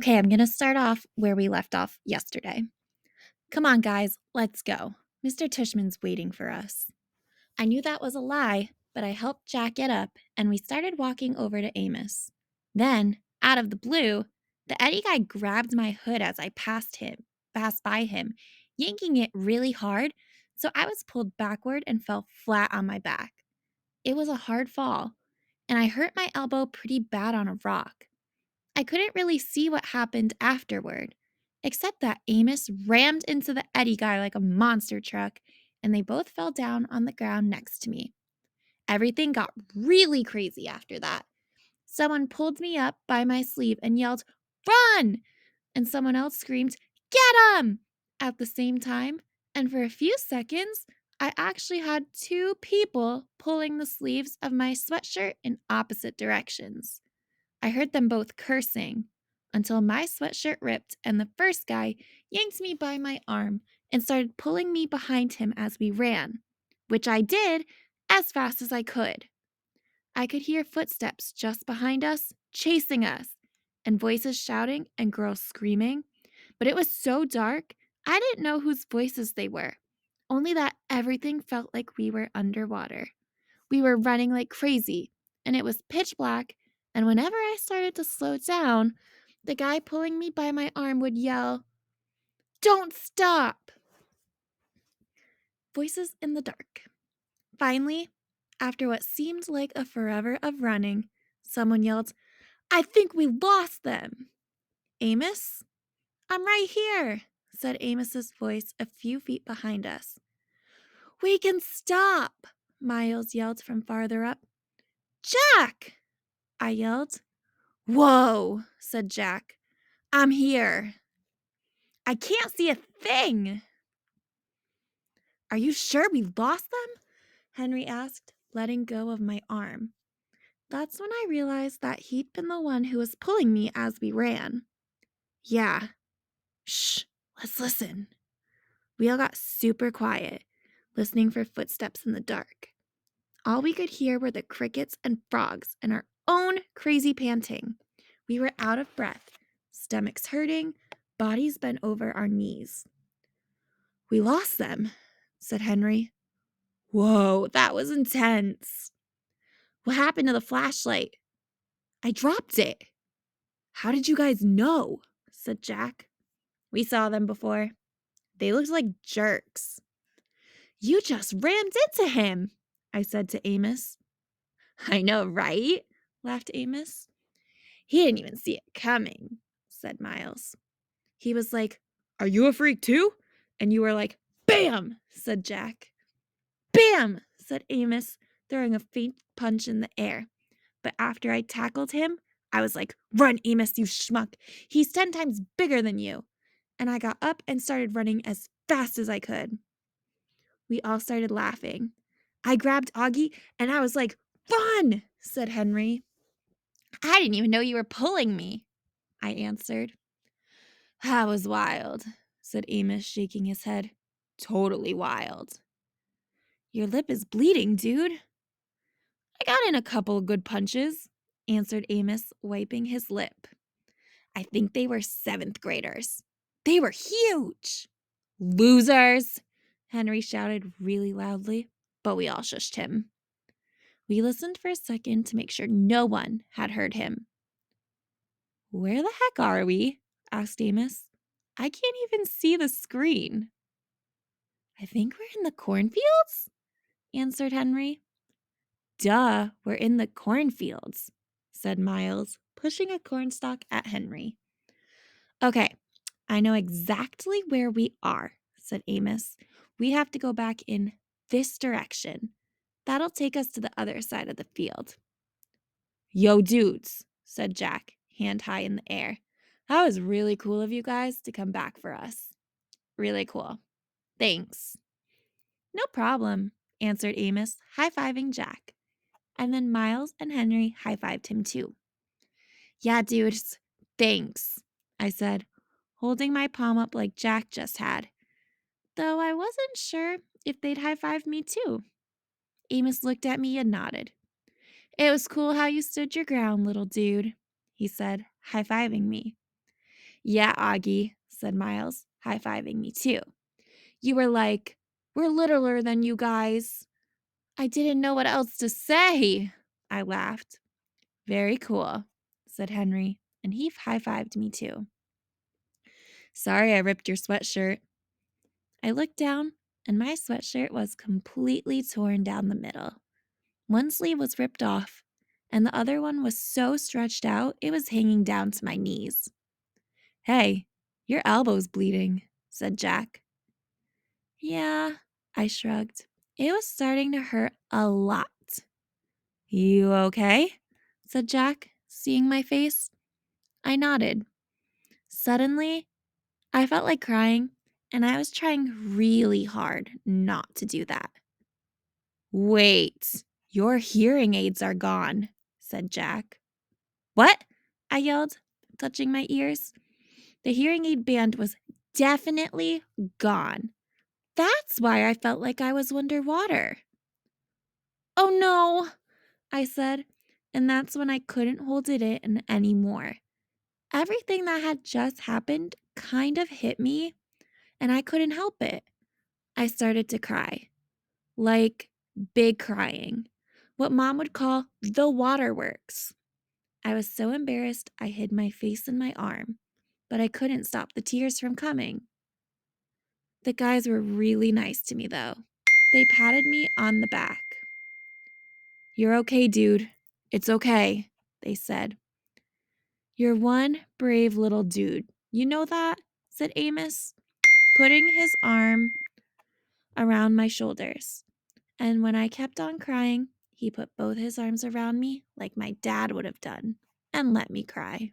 Okay, I'm going to start off where we left off yesterday. Come on, guys, let's go. Mr. Tushman's waiting for us. I knew that was a lie, but I helped Jack get up and we started walking over to Amos. Then, out of the blue, the Eddie guy grabbed my hood as I passed by him, yanking it really hard, so I was pulled backward and fell flat on my back. It was a hard fall, and I hurt my elbow pretty bad on a rock. I couldn't really see what happened afterward, except that Amos rammed into the Eddie guy like a monster truck, and they both fell down on the ground next to me. Everything got really crazy after that. Someone pulled me up by my sleeve and yelled, "Run!" And someone else screamed, "Get him!" at the same time. And for a few seconds, I actually had two people pulling the sleeves of my sweatshirt in opposite directions. I heard them both cursing until my sweatshirt ripped and the first guy yanked me by my arm and started pulling me behind him as we ran, which I did as fast as I could. I could hear footsteps just behind us, chasing us, and voices shouting and girls screaming, but it was so dark, I didn't know whose voices they were, only that everything felt like we were underwater. We were running like crazy, and it was pitch black, and whenever I started to slow down, the guy pulling me by my arm would yell, "Don't stop!" Voices in the dark. Finally, after what seemed like a forever of running, someone yelled, "I think we lost them!" "Amos?" "I'm right here," said Amos's voice a few feet behind us. "We can stop!" Miles yelled from farther up. "Jack!" I yelled. "Whoa," said Jack. "I'm here." "I can't see a thing." "Are you sure we lost them?" Henry asked, letting go of my arm. That's when I realized that he'd been the one who was pulling me as we ran. "Yeah." "Shh, let's listen." We all got super quiet, listening for footsteps in the dark. All we could hear were the crickets and frogs and our own crazy panting. We were out of breath, stomachs hurting, bodies bent over our knees. "We lost them," said Henry. "Whoa, that was intense." "What happened to the flashlight?" "I dropped it." "How did you guys know?" said Jack. "We saw them before. They looked like jerks." "You just rammed into him," I said to Amos. "I know, right?" laughed Amos. "He didn't even see it coming," said Miles. He was like, "Are you a freak too?" And you were like, "Bam!" said Jack. "Bam!" said Amos, throwing a faint punch in the air. But after I tackled him, I was like, "Run, Amos, you schmuck. He's 10 times bigger than you." And I got up and started running as fast as I could. We all started laughing. I grabbed Augie and I was like, "Run!" said Henry. "I didn't even know you were pulling me," I answered. "That was wild," said Amos, shaking his head. "Totally wild." "Your lip is bleeding, dude." "I got in a couple of good punches," answered Amos, wiping his lip. "I think they were 7th graders. They were huge." "Losers," Henry shouted really loudly, but we all shushed him. We listened for a second to make sure no one had heard him. "Where the heck are we?" asked Amos. "I can't even see the screen." "I think we're in the cornfields," answered Henry. "Duh, we're in the cornfields," said Miles, pushing a cornstalk at Henry. "Okay, I know exactly where we are," said Amos. "We have to go back in this direction. That'll take us to the other side of the field." "Yo, dudes," said Jack, hand high in the air. "That was really cool of you guys to come back for us. Really cool. Thanks." "No problem," answered Amos, high-fiving Jack. And then Miles and Henry high-fived him too. "Yeah, dudes, thanks," I said, holding my palm up like Jack just had, though I wasn't sure if they'd high-five me too. Amos looked at me and nodded. "It was cool how you stood your ground, little dude," he said, high-fiving me. Yeah, Augie, said Miles, high-fiving me too. You were like, we're littler than you guys. I didn't know what else to say. I laughed. Very cool, said Henry, and he high-fived me too. Sorry I ripped your sweatshirt. I looked down, and my sweatshirt was completely torn down the middle. One sleeve was ripped off, and the other one was so stretched out it was hanging down to my knees. Hey, your elbow's bleeding, said Jack. Yeah, I shrugged. It was starting to hurt a lot. You okay? Said Jack, seeing my face. I nodded. Suddenly, I felt like crying, and I was trying really hard not to do that. Wait, your hearing aids are gone, said Jack. What? I yelled, touching my ears. The hearing aid band was definitely gone. That's why I felt like I was underwater. Oh no, I said, and that's when I couldn't hold it in anymore. Everything that had just happened kind of hit me, and I couldn't help it. I started to cry. Like big crying. What Mom would call the waterworks. I was so embarrassed I hid my face in my arm, but I couldn't stop the tears from coming. The guys were really nice to me, though. They patted me on the back. You're okay, dude. It's okay, they said. You're one brave little dude. You know that? Said Amos, putting his arm around my shoulders. And when I kept on crying, he put both his arms around me like my dad would have done and let me cry.